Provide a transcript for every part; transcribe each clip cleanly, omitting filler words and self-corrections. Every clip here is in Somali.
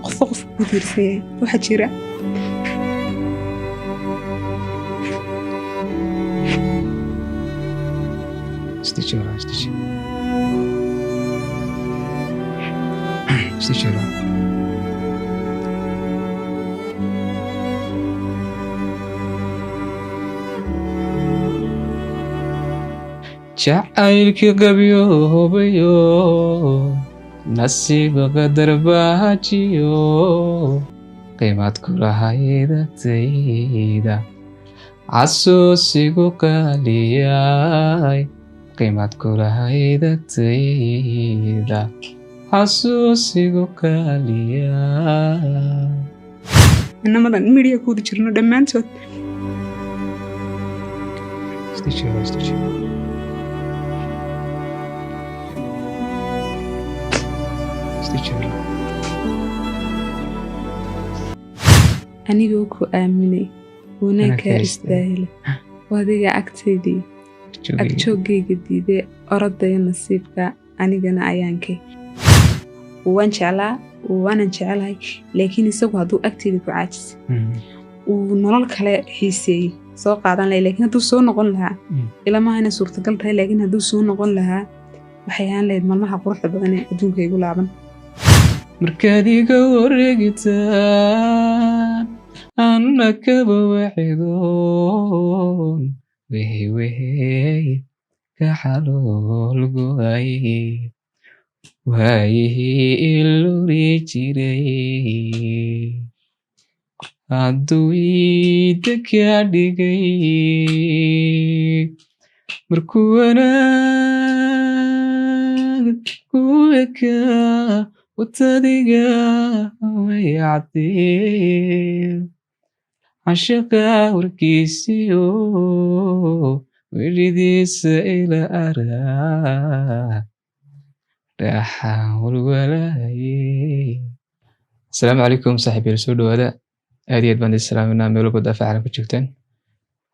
qof ku tiirsan waxa jira استشارة jacaylkii qabyoobayo nasiib qadar baajiyo qiimad ku lahaydagtayda xasuusigu qaliyay qiimad ku lahaydagtayda xasuusigu qaliyay inamadan media ku jirno dhamaantood anigoo ku aaminay wanaagkaa istaahila wadiga agteedii agjoogayga diiday orodaya nasiibka anigana ayaankay waan jeclaa waanan jecelahay laakiin isagu hadduu agteedii ku caajisay uu nolol kale xiiseeyey soo qaadan lahay laakiin hadduu soo noqon lahaa ilamaha inay suurtagal tahay laakiin hadduu soo noqon lahaa waxay ahaan lahayd maalmaha quruxda badan ee adduunka igu laaban markaad iga wareegitaan anna kaba waxidoon wehey ka xalool go'ay waayihii iluri jiray hadduu iida kaa dhigay markuu wanaag ku ekaa watadiga way caddeen cashaqa warkiisiyo welidiisa ila araa dhaxaan walwalaayey asalaamu calaykum saaxiibayaal soo dhawaada aad iyo aad baan idin salaaminaa meel walba daafaca caalam ku joogtaan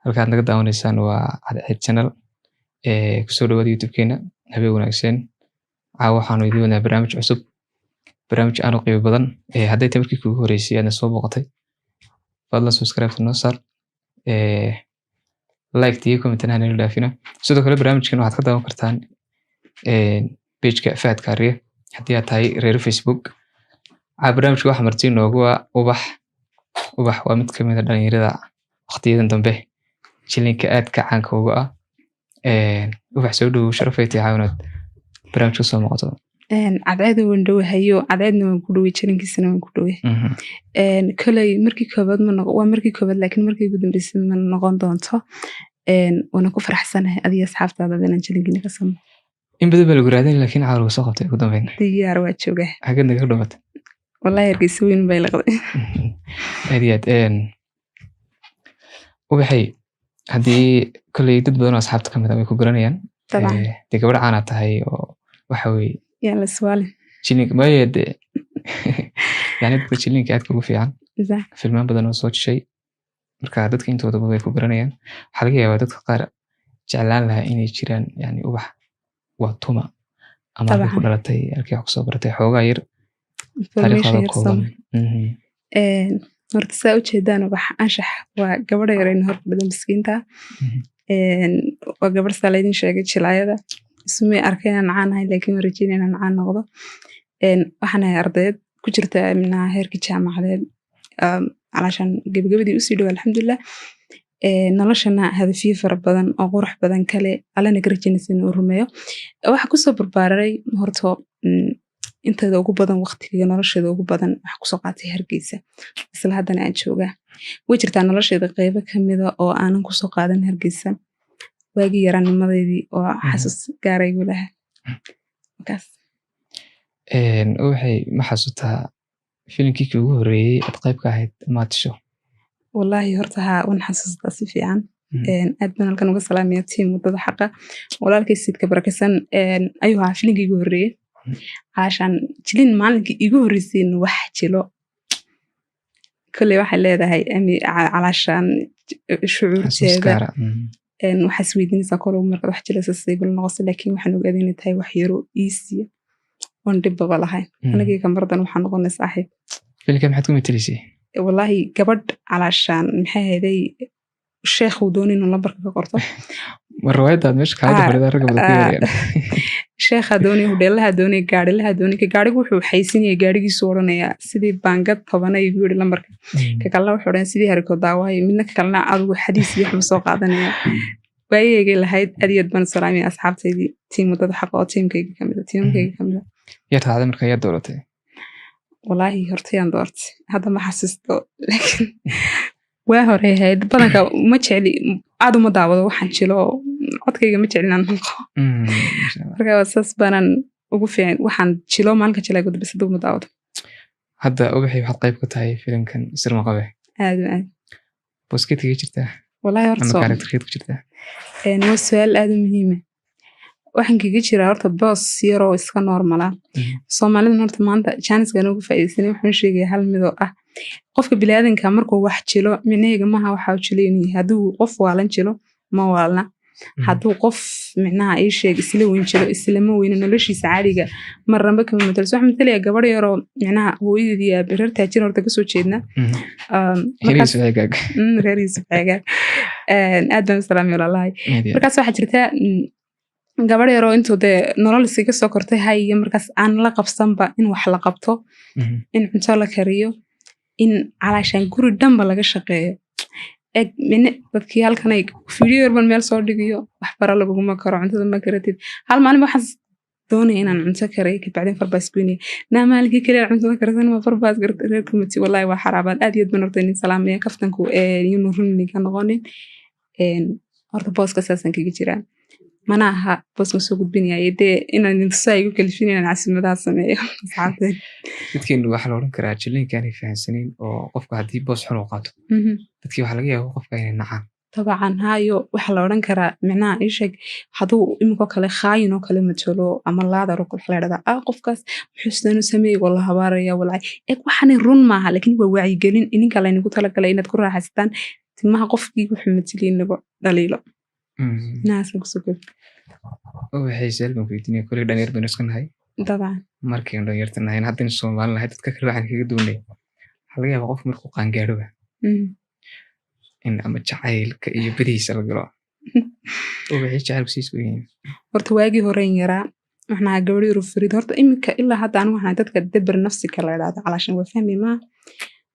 halkaad naga daawanaysaan waa Cadceed channel kusoo dhawaada youtube-keena habeen wanaagsan caawa waxaanu idin wadnaa barnaamij cusub barnaamij aanu qiimo badan hadday tahay markii kuugu horeysay aadna soo booqatay fadlan subscribe noo saar like iyo comment hana nala dhaafina sidoo kale barnaamijkan waxaad ka daawan kartaan page-ka Fahad Kaariye haddii aad tahay reer Facebook barnaamijka waxa marti noogu ah ubax waa mid ka mid ah dhalinyarada waqtiyadan dambe jilinka aadka caanka uga ah ubax soo dhawow sharafay tahay caawinaad barnaamijka soo muuqato cadceed waan dhawahayo cadceedna waan ku dhaway jirinkiisana waan ku dhaway kale markii koobaad waa markii koobaad laakiin markii ugu dambeysay ma noqon doonto wana ku faraxsanahay adiga asxaabtaada inaan jilinkiina ka samo in badan baa lagu raadin laakiin caawin soo qabtay ugu dambeyn diyaar waa joogaa xagad naga dhamatay wallahi hargeysa weyn bay laqday aad iyo aad ubaxay haddii kale dad badan oo asxaabta kamid ah way ku garanayaan dee gabadh caan aad tahay oo waxa weeye yaa la su'aale jilinka maayad yani dadka jilinka aadka ugu fiican filmaan badan oo soo jishay marka dadka intooda badan way ku garanayaan waxaa laga yaabaa dadka qaar jeclaan lahaa inay jiraan yani ubax waa tuma ama halkay ku dhalatay halkay wax kusoo baratay xoogaa yar taariikhda kooban horta saa ujeedaan ubax anshax waa gabadha yarayna horta badan miskiinta waa gabadh saa laydin sheegay jilaayada ismay arkay inaan caan ahay laakiin waan rajeynaya inaan caan noqdo waxaan ahay ardayad ku jirta heerkii jaamacadeed calaashaan gabagabadii usii dhow alxamdulilah noloshana hadafyo fara badan oo qurux badan kale allana ka rajaynaysa inuu rumeeyo waxa kusoo barbaaray horto inteeda ugu badan waqtiga nolosheeda ugu badan waxa kusoo qaatay Hargeysa isla haddana aan joogaa way jirtaa nolosheeda qaybo kamida oo aanan kusoo qaadan Hargeysa waagii yaranimadeedii oo xasuus gaaray igu lahaa markaas waxay ma xasuutaa filimkii ugu horeeyay aad qayb ka ahayd maadsho wallahi horta waan xasuustaa si fiican aad baan halkan uga salaamayaa tiim wadada xaqa walaalkay sidka barakaysan ayuu ahaa filimkii ugu horeeyay caashaan jilin maalinkii igu horeysay wax jilo kale waxay leedahay ami calaashaan shucuurteeda waxaas weydiinaysaa kolo marka wax jilaysa saybil noqosa laakiin waxaan ogaaday inay tahay wax yaro easy oon dhibbaba lahayn anagii kamardan waxaan noqonay saaxiib filimka maxaad ku matalaysa wallaahi gabadh calaashaan maxay hayday sheekhu dooni inuu lambarka ka qorto ma riwaayadaad meesha kaalada fadhida ragga badan ku yeerayaan sheekha dooni hudheelaha dooni gaadhilaha dooni ka gaadhigu wuxuu xaysinaya gaadhigiisu odhanayaa sidii baangad tobanay buu yidhi lambarka ka kalena wuxuu odhanaya sidii hariko daawaayo midna ka kalena adigu xadiis iyo waxma soo qaadanaya waayeegay lahayd aad iyo aad baan salaamaya asxaabtaydii tiim wadada xaqa oo tiimkayga kamida yaad raacday marka yaad dooratay wallaahi hortayaan doortay hadda ma xasuusto laakiin waa hore ahayd badanka ma jecli aad uma daawado waxaan jilo codkayga ma jeclinaan maqo marka saas baanan ugu fiican waxaan jilo maalinka jilaa gudba sadda uma daawado hadda ubaxay waxaad qayb ka tahay filimkan sirma qabe aad aad boskeedkii jirtaa wallaahi horta karakterkeed ku jirtaa waa su-aal aad u muhiima waxaan kaga jiraa horta boos yaroo iska normala soomaalidan horta maanta jaaniskan ugu faa'iidaysanay wuxuu sheegaya hal midoo ah qofka biniaadanka markuu wax jilo micnaheega maha waxaa jilo inuu yahay hadduu qof waalan jilo ma waalna hadduu qof micnaha ii sheeg isla weyn jilo islama weyne noloshiisa caadiga marnaba kama matalo so waxaa matalaya gabadh yaroo micnaha hooyadeedii aa reer taajir horta kasoo jeedna reer yuusuf ceegaag aad baan u salaamay walaalahay markaas waxaa jirtaa gabadh yaroo intuu dee nolol isiga soo kortay hayiyo markaas aan la qabsanba in wax la qabto in cunto la kariyo in calaashaan guri dhanba laga shaqeeyo eg mine dadkii halkan ay fiidiyo yarban meel soo dhigiyo wax bara laguguma karo cuntada ma karatid hal maalin waxaas doonaya inaan cunto karay kabacdin farbaas goynaya naa maalinkii kaliya cuntada karsan ma farbaas garta reer kumati wallaahi waa xaraabaan aad iyo aad baan horta inin salaamaya kaftanku yunu runni ka noqonin horta booska saasaan kaga jiraa mana aha booska soo gudbinaya dee inaan intusaa igu kalifin inaan caasimadaha sameeyo asxaabteen dadkeenu waxaa la odhan karaa jilooyinkaanay fahamsanayn oo qofka haddii boos xun u qaato dadkii waxaa laga yaaba qofka inay nacaan dabcan hayo waxaa la odhan karaa micnaha ii sheeg hadduu iminkoo kale khaayin oo kale matalo ama laadaro waxa la dhahdaa qofkaas muxuusanu sameeyey wala habaaraya walacay waxaanay run maaha laakiin waa wacyigelin ininka laynagu talagalay inaad ku raaxaystaan timaha qofkii wuxuu mataliyin lagu dhaliilo waxay saalban ku weydiinaya koley dhalinyar baynu iska nahay dabcan markaynu dhalinyarta nahayn haddaynu Soomaali nahay dadka kale waxaan kaga duwanay waxaa laga yaabaa qof markuu qaangaadhoba in ama jacaylka iyo badihiisa la galo waxay jacaylku siisku yihiin horta waagii horeyn yaraa waxnaa gabadh yaro fariid horta iminka ilaa hadda anigu waxnaa dadka dabar nafsika la idhaahdo calaashan waa fahmi maa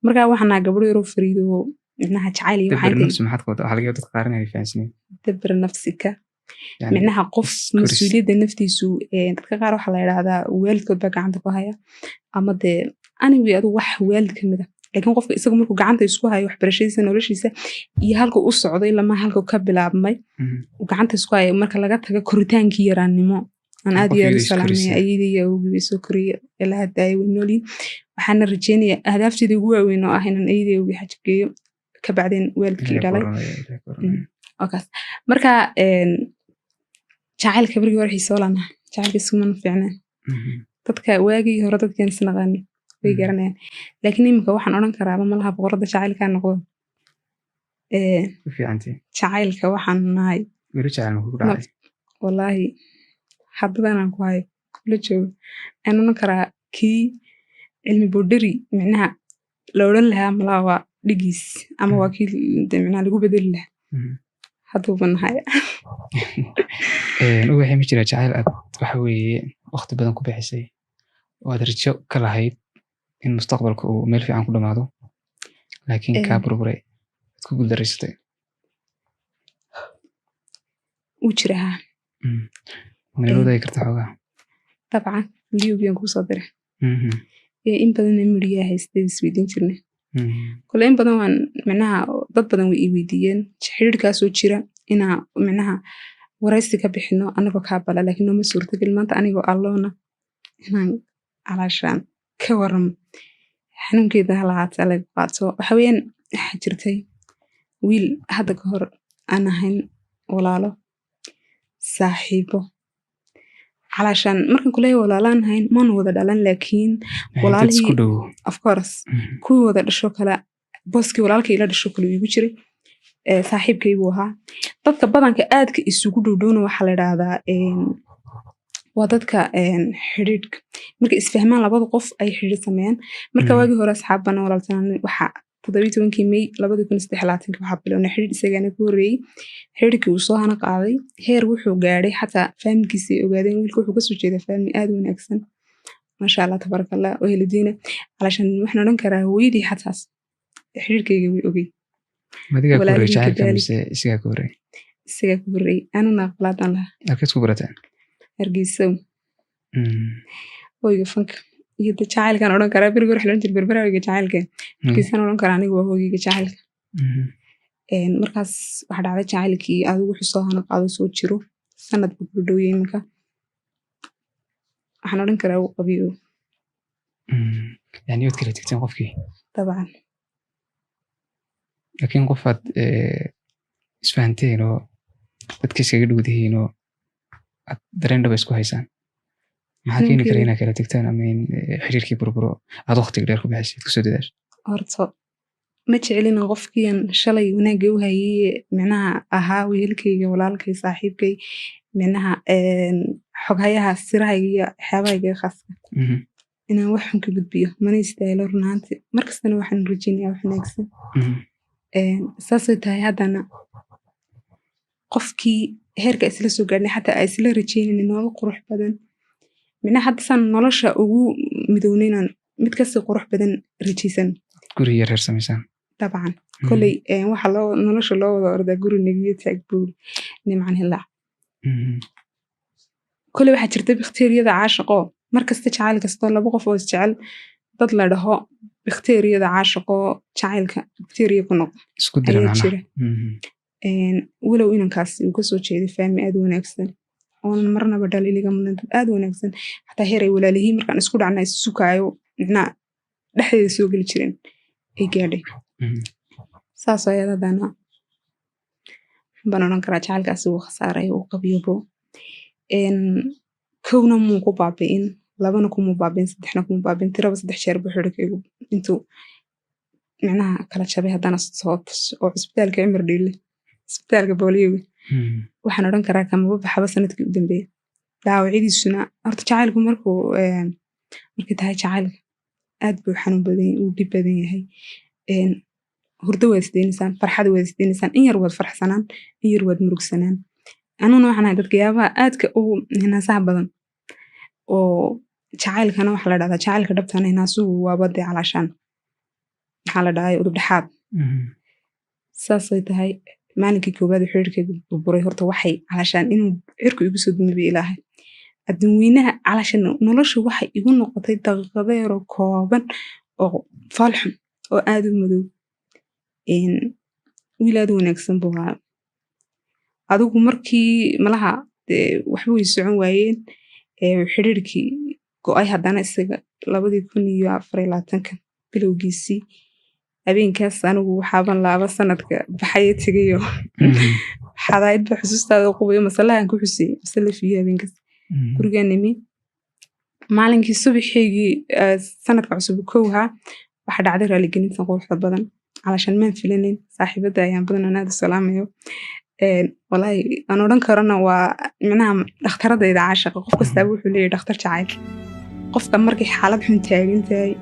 markaa waxnaa gabadh yaro fariid oo micnaha jacayl iyo dabar nafsi maxaad ka wadaa waxaa laga yaabaa dadka qaar inay fahansaneen dabar nafsika micnaha qof mas-uuliyadda naftiisu dadka qaar waxaa la idhaahdaa waalidkood baa gacanta ku haya ama dee anigii adu wax waalid ka mid a laakiin qofka isagu markuu gacanta isku hayo waxbarashadiisa noloshiisa iyo halka u socday lama halka ka bilaabmay gacanta isku hayo marka laga tago koritaankii yaraannimo aan aad iyo aad u salaamaya ayadii awgiibay soo koriya ilaa hadda ay weynooliin waxaana rajeynaya ahdaafteeda ugu waaweyn oo ah inaan ayadii awgii xajgeeyo ka bacdeen waalidkii dhalay okaas marka jacaylka barigii hore xiisoo lana jacaylka iskumana fiicnaan dadka waagii hore dadkan isnaqaani way garanayaan laakiin iminka waxaan odhan karaaba malaha boqorada jacaylkaa noqdo jacaylka waxaan nahay wallaahi haddadanaan ku hayo kula joogo aan odhan karaa kii cilmi boodhari micnaha la odhan lahaa malaha waa dhigiis ama waa kii micnaha lagu bedeli lahaa hadduuba nahay waxay ma jiraa jacayl aad waxa weeye waqti badan ku bixisay oo aad rajo ka lahayd in mustaqbalka uu meel fiican ku dhamaado laakiin kaa burburay aad ku guuldareysatay wuu jiraa maniloodaay karta xoogaa dabcan videogian kuu soo diray in badanna midhiyaa haystay isweydiin jirnay kole in badan waan micnaha dad badan way ii weydiiyeen xiriirkaasoo jira inaa micnaha waraysi ka bixino anagoo kaa bala laakiin nooma suurtagelin maanta anigoo alloona inaan calaashaan ka waramo xanuunkeeda halahaata laga qaato waxa weeyaan waxaa jirtay wiil hadda ka hor aan ahayn walaalo saaxiibo calaashaan markan kuleeya walaalaan ahayn maana wada dhalan laakiin walaalihii of course kuwii wada dhasho kale booskii walaalka ila dhasho kale igu jiray saaxiibkaybuu ahaa dadka badanka aadka isugu dhowdhowna waxaa la idhaahdaa waa dadka xidhiidhka markay isfahmaan labada qof ay xidhiidh sameeyaan marka waagii hore asxaabbana walaaltanaan waxaa 17 May 2023 waxaa bilownay xidhiidh isagana ku horreeyey xidhiidhkii uu soo hana qaaday heer wuxuu gaadhay xataa faamilkiisa ay ogaadeen wiilka wuxuu kasoo jeeda faamil aad u wanaagsan maasha allah tabarakallah oo helidiina calashan waxaan odhan karaa hooyadii xataas xidhiidhkayga way ogey madiga ku horreeyay jacaylka mise isagaa ku horreeyay anuna aqlaadan lahaa halkeed ku barateen hargeysa hooyga fanka iyo jacaylkan odhan karaa beriga hore xilin jir berbera hooyga jacaylka hargeysaan odhan karaa aniga waa hooyga jacaylka markaas waxaa dhacday jacaylkii adigu wuxuu soo hana qaado soo jiro sanad buu ku dhoweyay iminka waxaan odhan karaa uu qabiyo yani waad kala tegteen qofkii dabcan laakiin qofaad isfahanteen oo dadka iskaga dhowdihiin oo aad dareen dhaba isku haysaan maxaa keeni kara inaad kala tegtaan ama in xiriirkii burburo aad waqtiga dheer ku bixisid kusoo dadaasho horta ma jecelina qofkiian shalay wanaagga u hayay micnaha ahaa weelkayga walaalkay saaxiibkay micnaha xoghayaha sirahayga iyo waxyaabahayga khaaska inaan wax xun ka gudbiyo mana istaahilo runaanti markastana waxaan rajeynayaa wax wanaagsan saasay tahay haddana qofkii heerka isla soo gaadhnay xataa ay isla rajeynayna nolol qurux badan micnaha hadda saan nolosha ugu midownaynan mid kasii qurux badan rajeysan guri iyo reer samaysaan dabcan koley waxa nolosha loo wada ordaa guri negiyo taagbuuri nimcan hilaac koley waxaa jirta bakteeriyada caashaqoo markasta jacayl kastoo laba qof oo isjecel dad la dhaho bakteeriyada caashaqoo jacaylka bakteeriya ku noqda isku dira jira walow inankaas uu kasoo jeeday faami aad u wanaagsan oonan marnaba dhaliiliga mudan dad aad u wanaagsan xataa heer ay walaalihiin markaan isku dhacna is sukaayo micnaa dhexdeeda soo geli jireen ay gaadhay saasoo ayadadana baan odhan karaa jacaylkaasi uu khasaaray uu qabiyobo kowna muu ku baabi'in labana kumuu baabi'in saddexna kumuu baabi'in tiraba 3 jeer buu xidhkaygu intuu micnaha kala jabay haddana oo cisbitaalka cimar dhiille cisbitaalka booliyoga waxaan odhan karaa kamaba baxaba sanadkii u dambeeya dhaawacyadiisuna horta jacaylku markay tahay jacaylka aad buu xanuun badan uu dhib badan yahay hurdo waad isdeynaysaan farxad waad isdeynaysaan in yar waad farxsanaan in yar waad murugsanaan anuna waxaan ahay dadka yaabaha aadka ugu hinaasaha badan oo jacaylkana waxaa la dhahdaa jacaylka dhabtana hinaasuhu waa badee calaashaan maxaa la dhahay udubdhexaad saasay tahay maalinkii koowaad xiriirkaygu burburay horta waxay calaashaan inuu cirku igu soo dumibay ilaahay adduunweynaha calaashaan nolosha waxay igu noqotay daqiiqadeero kooban oo faalxun oo aad u madow wiil aad u wanaagsan buu ahaa adigu markii malaha waxba way socon waayeen xiriirkii go-ay haddana isaga 2024 bilowgiisii habeenkaas anigu waxaaban laaba sanadka baxaya tegayo xadaayadba xusuustaada qubayo masalahan ku xusiyey masala fiyo habeenkaas gurigaan nimi maalinkii subaxeygii sanadka cusub kowhaa waxaa dhacday raaligelintan quruxda badan calashaan maan filanayn saaxiibada ayaan badan anaada salaamayo walaahi aan odhan karana waa micnaha dhakhtaradayda caashaqa qof kastaaba wuxuu leeyahay dhakhtar jacayl qofka markay xaalad xun taagan tahay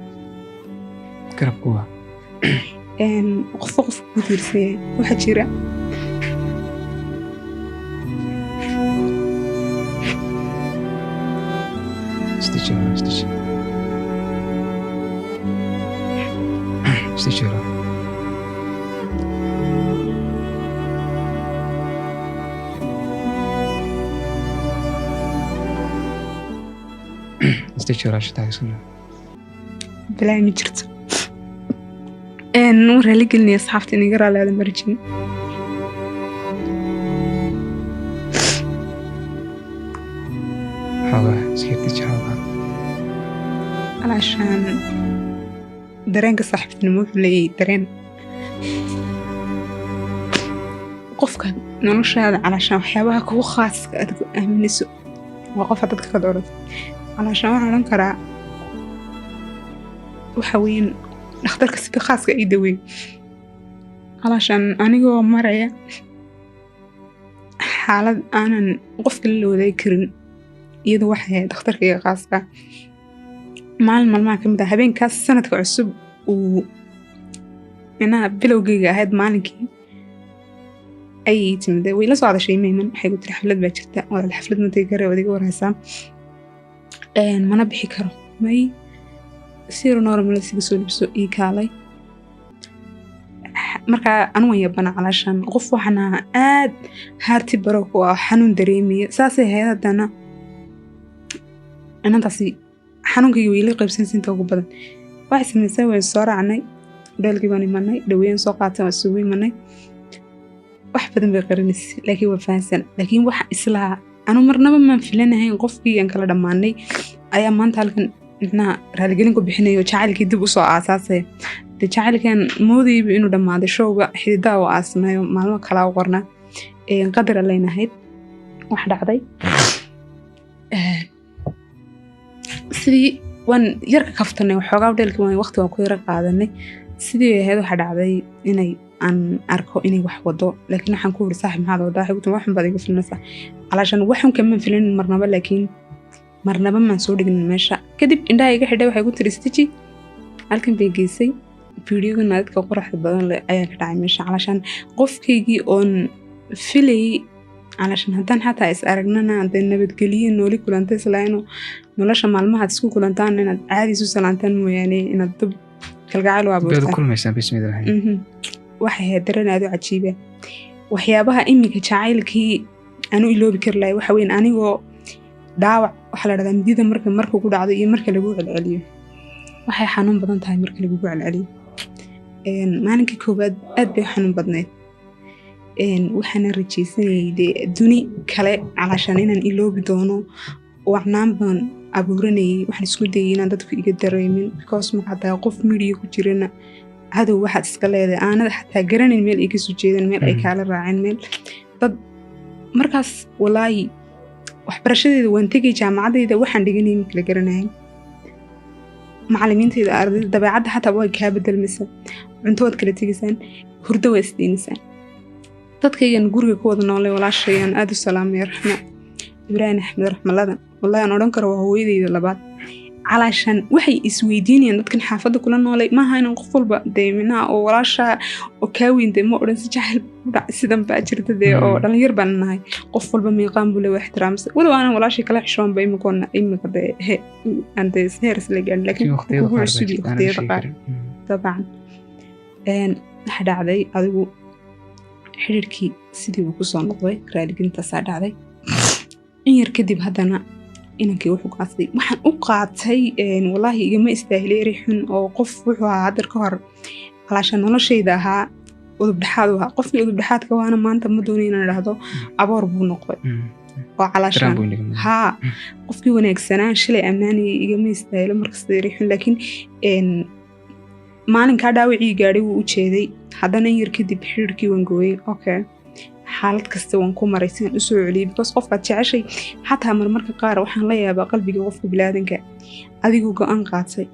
garabkuwa qofka ku tiirsan yahay waxaa jira استشارة استشارة شو تاعي بلاي ما jirto نور هلي قلني أصحابتي نقرأ على هذا مرجين حاضر سكرتي حاضر علشان dareenka saaxiibtinimo wuxuu leeyahay dareen qofka noloshaada calashaan waxyaabaha kugu khaaska aad ku aaminayso waa qofa dadka ka doorato calashaan waxaan odhan karaa waxa weyn dhakhtarka sida khaaska ii daweey calashaan anigoo maraya xaalad aanan qofka la wadaagi karin iyadu waxay ahayd dhakhtarkayga khaaska maalin maalmaha ka mid ah habeenkaas sanadka cusub uu inaa bilowgayga ahayd maalinkii ayay timid way la soo hadashay Mayman waxay ku tiri xaflad baa jirta walaal xaflad ma tagi karo wadiga waraysaa mana bixi karo may siro normal siga soo libso ii kaalay marka anu waan yabana calaashan qof waxana aad haarti baro ku xanuun dareemiyo saasay hay'adana inantaasi xanuunkayga way la qaybsan sinta ugu badan waxay sameysay way soo raacnay dhalkii baan imanay dhaweyn soo qaatay waa soo imanay wax badan bay qarinaysay laakiin waa fahansan laakiin waxa islaa anu marnaba ma filanahayn qofkii aan kala dhamaanay ayaa maanta halkan inna raaligelin ku bixinayo jacaylkii dib u soo aasaasay jacaylkan moodayba inuu dhamaaday showga xididaa oo aasmayo maalmo kala u qorna qadar leenahayd wax dhacday sidii waan yarka kaftanay waxoogaa dheelkii waan waqti waan ku yara qaadanay sidii ahayd waxa dhacday inay aan arko inay wax wado laakiin waxaan ku wiri saaxiib maxaad wadaa waxay ku tiri waxan baad iga filnaysaa calaashan waxan kama filin marnaba laakiin marnaba maan soo dhigin meesha kadib indhaha iga xidhay waxay ku tiri stiji halkan bay geysay fiidiyoga naadka quruxda badan leh ayaa ka dhacay meesha calaashan qofkaygii oon filay calaashan haddaan xataa is aragnana hadday nabadgeliyo nooli kulantay islaayno nolosha maalmahaad isku kulantaan inaad caadi isu salaantaan mooyaane inaad dab kalgacayl waa waxay ahayd dareen aad u cajiiba waxyaabaha iminka jacaylkii aanu iloobi kari lahay waxa weyn anigoo dhaawac waxa la dhahdaa midida marka ku dhacdo iyo marka lagu celceliyo waxay xanuun badan tahay marka lagu celceliyo maalinkii koowaad aad bay xanuun badneyd waxaana rajaysanayay duni kale calaashan inaan iloobi doono wacnaan baan abuuranayay waxaan isku dayay inaan dadku iga dareemin because marka hataa qof midiya ku jirana cadow waxaad iska leedahay aanada xataa garanayn meel ay kasoo jeedaan meel ay kaala raaceen meel dad markaas walaahi waxbarashadeeda waan tegay jaamacadeyda waxaan dhiganay ma kala garanayn macallimiinteeda ardayda dabeecadda xataa way kaa bedelmaysaa cunto waad kala tegaysaan hurdo waa isdeynaysaan dadkaygan guriga ku wada noolay walaashayaan aad u salaamay raxma ibraahim axmed raxmaladan wallahi aan odhan karo waa hooyadeyda labaad calaashan waxay isweydiinayaan dadkan xaafadda kula noolay maaha inaan qof walba deeminaa oo walaasha oo kaa weyntay ma odhan si jacayl u dhac sidan baa jirta dee oo dhalinyar baan nahay qof walba miiqaan buu leeyahay ixtiraamsa walow aanan walaashii kala xishoonba imika dee ande heer isla gaadhin laakiin kugu cusubi waqtiyada qaar dabcan waxa dhacday adigu xiriirkii sidii uu ku soo noqday raaligelintaasaa dhacday in yar kadib haddana inankii wuxuu qaatay waxaan u qaatay wallaahi igama istaahilay rixun oo qof wuxuu ahaa haddar ka hor calaashan noloshayda ahaa udubdhaxaad u ahaa qofkii udubdhaxaadka waana maanta ma doonay inaan idhaahdo aboor buu noqday oo calaashan haa qofkii wanaagsanaa shalay ammaanayay igama istaahilo markasta rixun laakiin maalinkaa dhaawacii gaadhay wuu u jeeday haddana in yar kadib xiriirkii waan gooyey okay xaalad kasta waan ku maray sidaan u soo celiyay because qofkaad jeceshay xataa marmarka qaar waxaan la yaabaa qalbiga qofka bilaadanka adigoo go'aan qaatay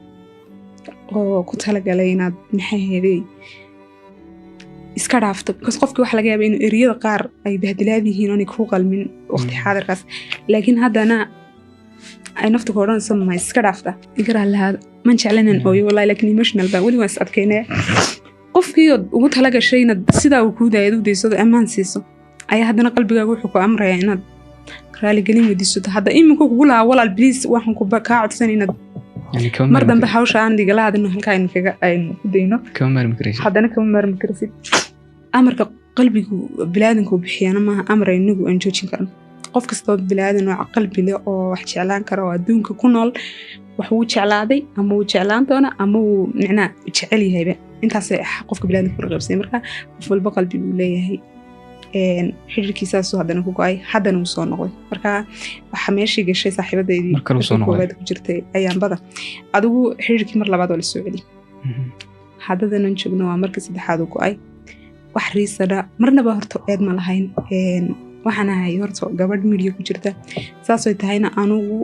oo ku talagalay inaad maxay heeday iska dhaafto because qofkii waxa laga yaabaa inuu eriyada qaar ay bahdilaad yihiin oonay kuu qalmin waqti xaadirkaas laakiin haddana ay nafta ku odhanayso ma iska dhaafta igaraa lahaada man jeclanan ooyo wallahi laakiin emotional baa weli waan is adkaynaya qofkii ugu talagashay inaad sidaa uu kuu daayad u daysado ammaan siiso ayaa haddana qalbigaaga wuxuu ku amrayaa inaad raaligelin weydiisato hadda iminku kugu lahaa walaal please waxaan kaa codsan inaad mar dambe hawsha aan digala hadino halkaa aynu ku dayno haddana kama maarmi karsid amarka qalbigu bilaadanku bixiyana maaha amar inagu aan joojin karno qof kastoo bilaadan oo qalbi leh oo wax jeclaan kara oo adduunka ku nool wax wuu jeclaaday ama wuu jeclaan doona ama wuu micnaa jecel yahayba intaasay qofka bilaadanka ku raqaybsay marka qof walba qalbi buu leeyahay xiriirkiisaasuu haddana ku go'ay haddana wuu soo noqday marka waxaa meeshii gashay saaxiibadeydii koowaad ku jirtay ayaanbada adigu xiriirkii mar labaad oo la soo celiyay haddadanan joogno waa markii saddexaad uu go'ay wax riisada marnaba horta eed ma lahayn waxaan ahay horta gabadh midiya ku jirta saasoo tahayna anugu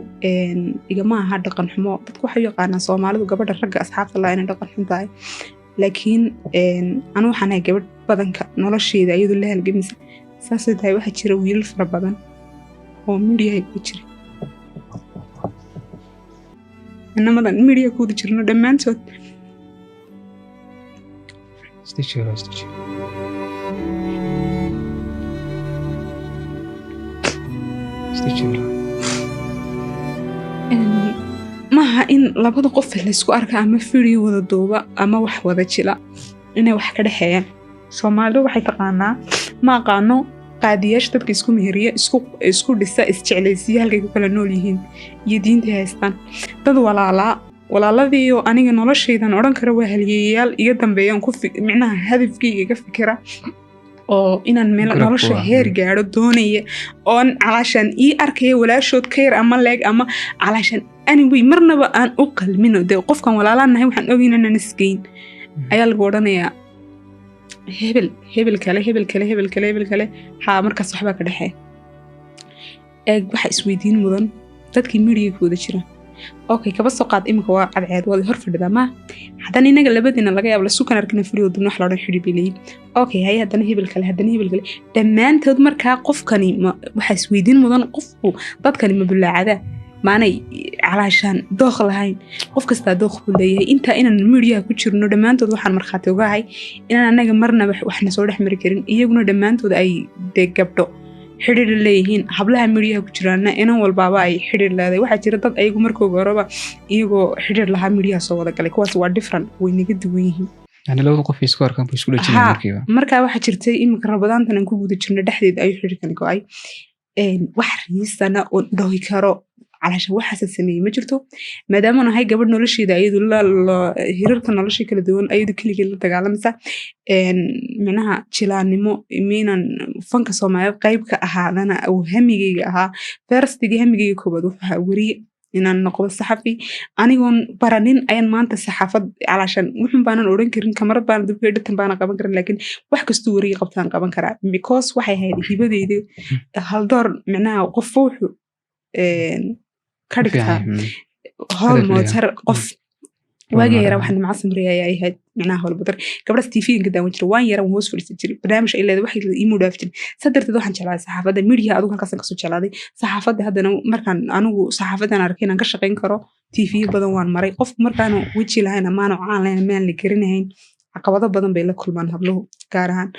igama aha dhaqan xumo dadku waxay yaqaanaan Soomaalidu gabadha ragga asxaabta la inay dhaqan xun tahay laakiin anu waxaan ahay gabadh badanka nolosheeda iyadoo la halgamisa saasoo tahay waxa jira wiilal fara badan oo midiya ku jira inamadan media ku wada jirno dhammaantood maaha in labada qof laysku arka ama video wada duuba ama wax wada jila inay wax ka dhexeeyaan Soomaalidu waxay taqaanaa ma aqaano qaadiyaasha dadka isku meheriya isku dhisa isjeclaysiya halkay ku kala nool yihiin iyo diinta haystaan dad walaaladii oo aniga noloshaydan oran kara waa halyeeyayaal iga dambeeyaan ku micnaha hadafkayga ka fikira oo inaan meel nolosha heer gaadho doonaya oon calaashan ii arkaya walaashood ka yar ama leeg ama calaashan anyway marnaba aan u qalmino dee qofkan walaalaanahay waxaan ogeyn inaan isgeyn ayaa lagu odhanayaa hebel kale haa markaas waxbaa ka dhexee eeg waxa isweydiin mudan dadkii media ku wada jira okay kaba soo qaad imika waa cadceed wada hor fadhida ma haddana inaga labadiina laga yaabo la sukan arkina video dun wax la odhan xidhi bilay okay hay haddana hebel kale dhammaantood markaa qofkani waxa isweydiin mudan qofku dadkani ma bulaacada maanay calaashaan dooq lahayn qof kasta dooq buu leeyahay inta inaan media ku jirno dhammaantood waxaan markhaati ugahay inaan anaga marnaba waxna soo dhex mari karin iyaguna dhammaantood ay dee gabdho xidhiir leeyihiin hablaha media ku jiraana inan walbaaba ay xidhiir leedahay waxaa jira dad ayagu markooga horeba iyagoo xidhiir lahaa media soo wada galay kuwaas waa different way naga duwan yihiin yani labada qof isku arkaan buu isku dhajinay markiiba markaa waxaa jirtay imika rabadaantan aan ku guda jirno dhexdeeda ayuu xidhiirkan go'ay wax riisana oo dhohi karo calaasha waxaas sameeyay ma jirto maadaama nahay gabadh nolosheeda ayadu hirarka nolosha kala duwan ayadu kaligeed la dagaalameysa micnaha jilaanimo miinan fanka Soomaaliyeed qayb ka ahaadana oo hamigeyga ahaa firstiga hamigeyga koobaad wuxuu ahaa wariye inaan noqdo saxafi anigoon baranin ayaan maanta saxaafad calaashan wuxun baanan odhan karin kamarad baan dib edhitan baan qaban karin laakiin wax kasta wariye qabtaan qaban karaa because waxay ahayd hibadeyda hal door micnaha qof wuxuu ka dhigtaa howl mootar qof waagii yara waxaan nimca samreeya ayaa ahayd micnaha howl badar gabdhaas TV-ga daawan jiray waan yaran hoos fadhiisan jiray barnaamij ay leedahay waxay ii mudaaf jiray sadarteed waxaan jeclaaday saxaafadda media adigu halkaas ka soo jeclaaday saxaafadda haddana markaan anigu saxaafadan arkay inaan ka shaqayn karo TV badan waan maray qof markaan weji lahayn ama aan caan lahayn maan la garanayn caqabado badan bay la kulmaan habluhu gaar ahaan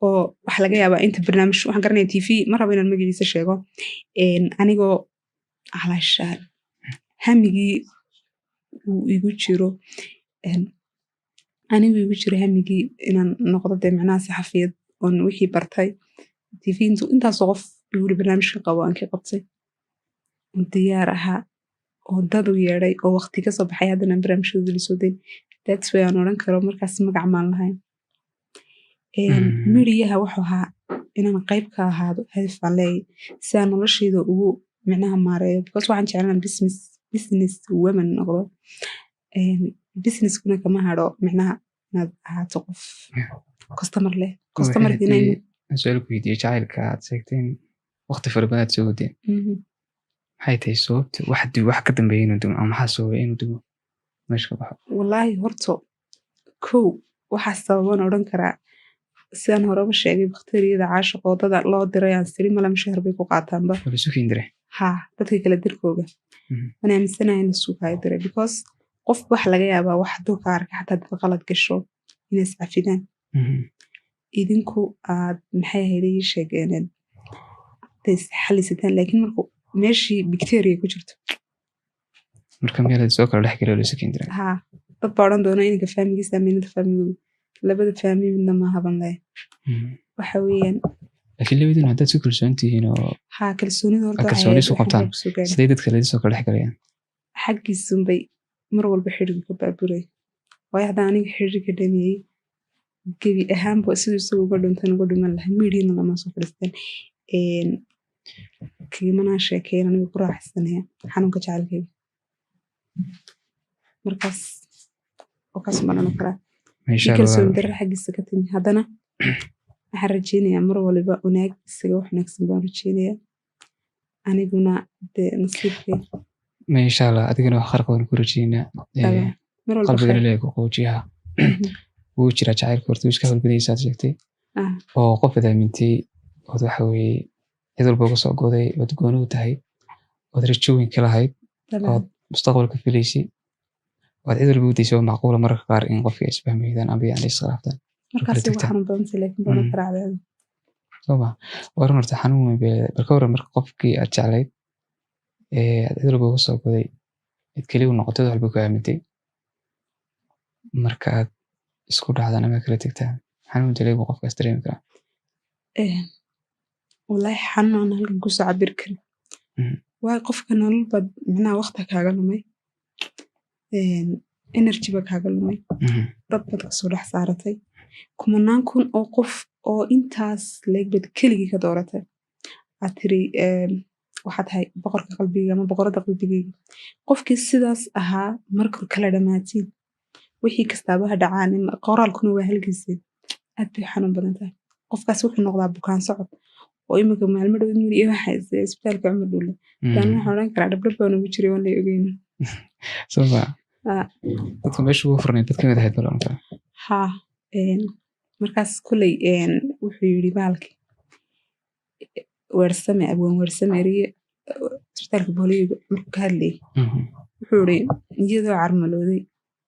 oo waxa laga yaabaa inta barnaamij waxaan garanayaa TV ma rabo inaan magaciisa sheego anigoo calaashaan hamigii uu igu jiro hamigii inaan noqdo dee micnaha saxafiyad oon wixii bartay TV intaasoo qof igu barnaamijka qabo aan ka qabtay diyaar ahaa oo dad u yeedhay oo waqti ka soo baxay haddana barnaamijkooda la soo dayn that's way aan odhan karo markaas magac maan lahayn mediaha wuxuu ahaa inaan qayb ka ahaado hadaf baan leeyahay si aan noloshayda ugu micnaha maareeyo because waxaan jeclaan business woman noqdo businesskuna kama hadho micnaha inaad ahaato qof customer leh customerkiina su'aal ku weydiiyey jacaylka aad sheegteen waqti fara badan aad soo wadeen maxay tahay sababta wax ka dambeeya inuu dumo ama maxaa sababay inuu dumo meesha ka baxo wallaahi horto kow waxaa sababan odhan karaa sidaan horeba sheegay bakteeriyada caashiqa wadada loo diray aan siri mala mushaar bay ku qaataanba isu kiindire dadka kala dirkooga waan aaminsanahay in isu kala diray because qof wax laga yaabaa wax hadduu ka arka xataa dad qalad gasho inay iscafidaan idinku aad maxay ahayd ii sheegeen xalisataan laakiin markuu meeshii bacteria ku jirto marka meel soo kala dhex galo isu kiindire dad baa odhan doona inanka faamigiisa ama inanta faamigooda labada faami midna ma haban leh waxa weeyaan laakiin labadiina haddaad si kalsoon tihiin oo kalsoonida horta kalsooni isu qabtaan siday dadka laydi soo kala dhex galayaan xaggiisunbay mar walba xidhiga ka baaburay waayo haddaan aniga xidhiga dhamiyey gebi ahaanba siduu isagu uga dhuntan uga dhiman lahay midiina lama soo fadhiistaan kiimanaa sheekeyn aniga ku raaxaysanaya xanuunka jacaylkeyga markaas oo kaas maran karaa kalsooni darra xaggiisa ka timi haddana waxaan rajeynayaa mar waliba wanaag isaga wax wanaagsan baan rajeynayaa aniguna dee nasiibkay ma insha allah adigana wax qaraq waan ku rajeynaa qalbigana leeg qoojiyaha wuu jira jacaylka horta iska hawlgadaysaad sheegtay oo qof aad aamintay ood waxa weeye cid walba uga soo goday ood gooni u tahay ood rajooyin ka lahayd ood mustaqbalka filaysay waad cid walba u dayso macquula mararka qaar in qofka ay isfahmaydaan ama yani iskhilaaftaan markaas waxaan badan laakiin badan karaacday soma waran horta xanuun weyn bal ka waran marka qofkii aad jeclayd aad cid walba uga soo goday cid keliya u noqotay wax walba ku aamintay marka aad isku dhacdaan ama kala tagtaan xanuun dalee buu qofkaas dareemi karaa wallaahi xanuun halkan ku soo cabir karin waa qofka nolol bad macnaha waqti kaaga lumay energy ba kaaga lumay dad bad ka soo dhex saaratay kumanaan kun oo qof oo intaas leegbad keligii ka dooratay aad tiri waxaad tahay boqorka qalbiga ama boqorada qalbigayga qofkii sidaas ahaa markuu kala dhamaatiin wixii kastaaba ha dhacaan qoraalkuna waa halgiisay aad bay xanuun badan tahay qofkaas wuxuu noqdaa bukaan socod oo imika maalmo dhow iyo waxa isbitaalka Cumar Dhulle daan waxaan oran karaa dhabdhab baan ugu jiray waan la ogeyn soma dadka meesha ugu furnay dadka mid ahayd balanta ha markaas kulay wuxuu yiri baalki weersame abwan weersame riye isbitaalka booliga markuu ka hadlay wuxuu yiri iyadoo carmalooday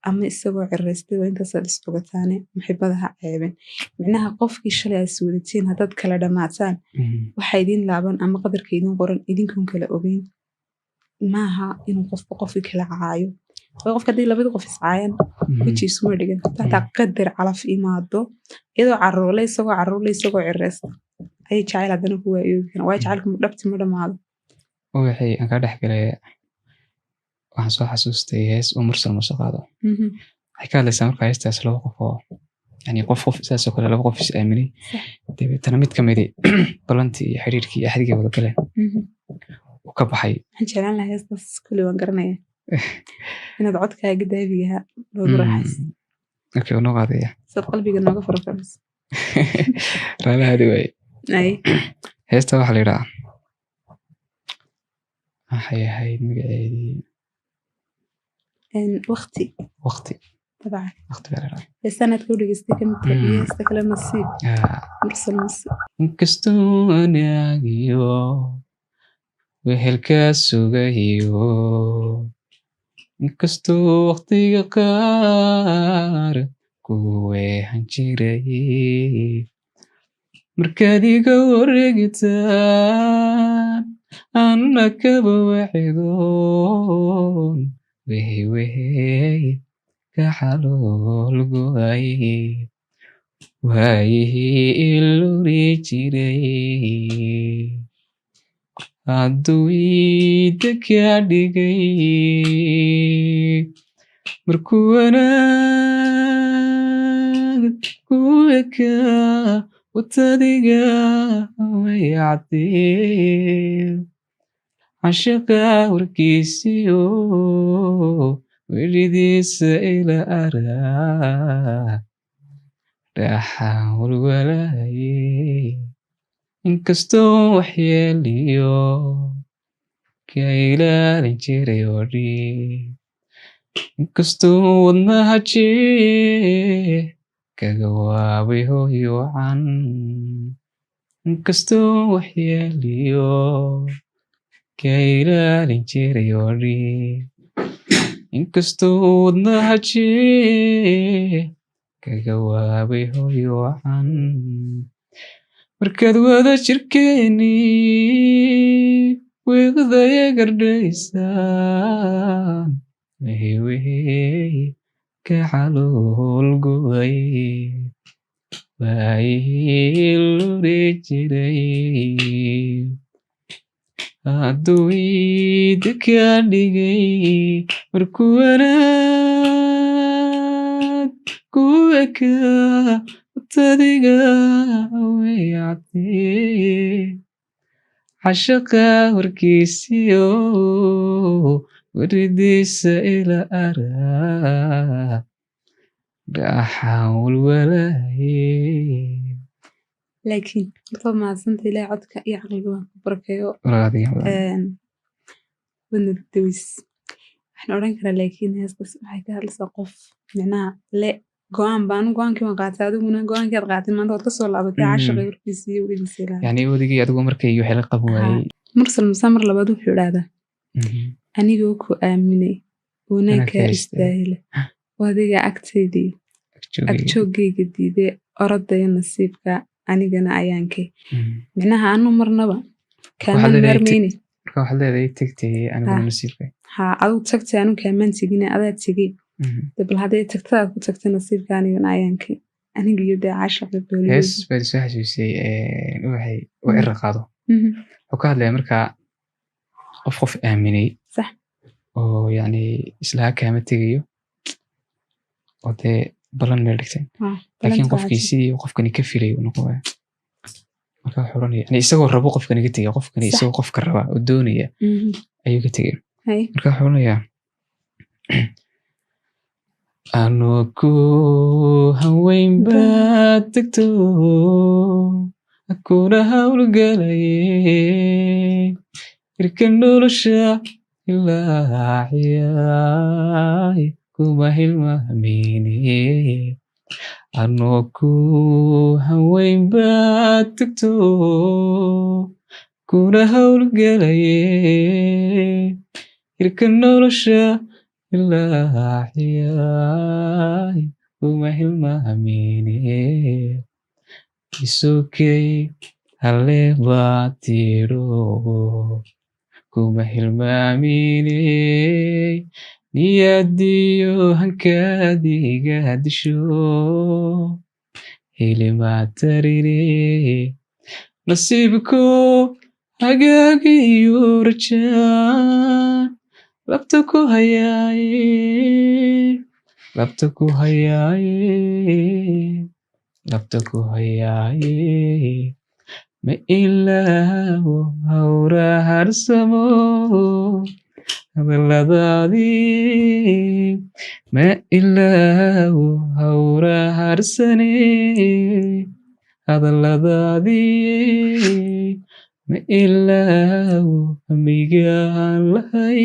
ama isagoo cireystay waa intaas aad isbogataane maxibadaha ceebeen macnaha qofkii shalay aad wadatiin hadad kala dhamaataan waxa idin laaban ama qadarka idin qoran idinkan kala ogeyn maaha inuu qofkii kala caayo qofka hadii labada qof iscaayaan wajiis ma dhigan taa qadar calaf imaado iyadoo caroolay isagoo cireysta ay jacayl hadana ku waayoobeen waa jacaylku dhabti ma dhamaado waxay aan ka dhaxgalay waxaan soo xasuustay hees mursal mushaqado waxay ka hadlaysaa marka heestaas laba qof oo yani qof isaas oo kale laba qof is aaminay dabeetana mid ka mid balantii iyo xiriirkii iyo axdigii wada galeen uu ka baxay waxaan jeclaan lahaa heestaas kulli waan garanaya inaad codkaaga daabigaha loogu raaxayso okay oo noo qaadaya sad qalbiga nooga farafaras raalahaadi waay heesta waxaa la yidhaha waxay ahayd magaceedii waqti طبعا waqti baa la yidhaha السنة تقول لي استكمل استكمل نصيب مرسل نصيب inkastoo anaagiyo wehelka sugayo inkastoo waqtiga qaar kuweehan jiray markaad iga wareegitaan anna kaba waxidoon wehey ka xalool go'ay waayihii iluri jiray hadduu iida kaa dhigay markuu wanaag ku ekaa watadiga wayacdee cashaqa warkiisiyo weridiisa ila araa dhaxaan walwalaayey inkastoo waxyeeliyo ka ilaalin jiray oo dhiig inkastoo wadnaha jeex kaga waabay hooy wacan inkastoo waxyeeliyo ka ilaalin jiray oo dhiig inkastoo wadnaha jeex kaga waabay hooy wacan markaad wada jirkeeni weeqdaya gardhaysaan wehey ka xalool go'ay waayihii luri jiray hadduu iida kaa dhigay markuu wanaag ku ekaa watadiga wayacdee cashaqa warkiisiyo weridiisa ila araa dhaxaan walwalaayey laakiin markaad mahadsanta ilaahay codka iyo caqliga waan ku barakeeyo wadna dawis waxaan odhan karaa laakiin heestaas waxay ka hadlaysaa qof micnaha le go-aan baan go-aankii waan qaatay adiguna go-aankii aad qaatay maanta waad ka soo laabatay cashaqa warkiisa iyo weridiisa ilaahay yani odigii adigu markay waxay la qaban waayey mursal musa mar labaad wuxuu idhaahdaa anigoo ku aaminay wanaagga istaahila wadiga agteedii agjoogayga diiday orodaya nasiibka anigana ayaankay micnaha anu marnaba kaaman marmayni marka waxaad leedahay tagtay aniguna nasiibka adigu tagtay anu kaaman tegin adaa tegay bal hadday tagtaa ku tagtay nasiibka anigana ayaankay aniga iyo dee caashaq hees baad soo xasuusay waxay u cira qaado wuxuu ka hadlaya markaa qof aaminay sax oo yani islaha kaama tegayo oo dee balan meel dhigtay laakiin qofkii sidii qofkani ka filay uu noqonaya marka wuxuu oranaya yani isagoo rabo qofkani ka tegay qofkani isagoo qofka raba oo doonaya ayuu ka tegay marka wuxuu oranayaa anoo ku haweyn baad tagto akuna hawlgalaye irka nolosha ilaa ciyaay kuma hilmaamine anoo ku haweyn baad tagto kuna hawlgalaye irka nolosha ilaa ciyaay kuma hilmaamine isokay haleebaa tiro kuma hilmaamine niyadiyo hankaadiga disho hilimatarire nasiibko hagaagiyo rajaan labta ku hayaaye ma ilaawo hawra harsamo hadalladaadii ma ilaawo hawra harsane hadalladaadii ma ilaawo hamigaan lahay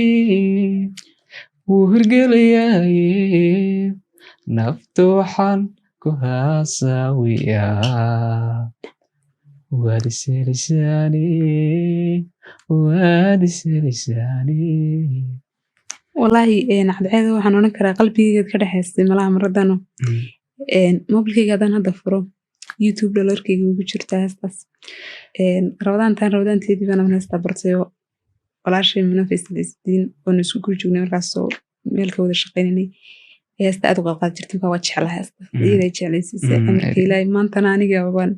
wuu hirgelayaaye nafta waxaan ku haasawiyaa waad iselisaani wallaahi cadceeda waxaan odhan karaa qalbigeygaad ka dhexaystay malaha maradano mobilkeyga haddaan hadda furo youtube dhalarkeyga ugu jirta heestaas rabadaanteedii baan heestaa bartayo walaashay munafisdiin oona isku guri joognay markaasoo meelka wada shaqaynanay heesta aad u qalqaad jirta markaa waa jecla heesta iyaday jeclaysiisay amarka ilaahay maantana aniga baan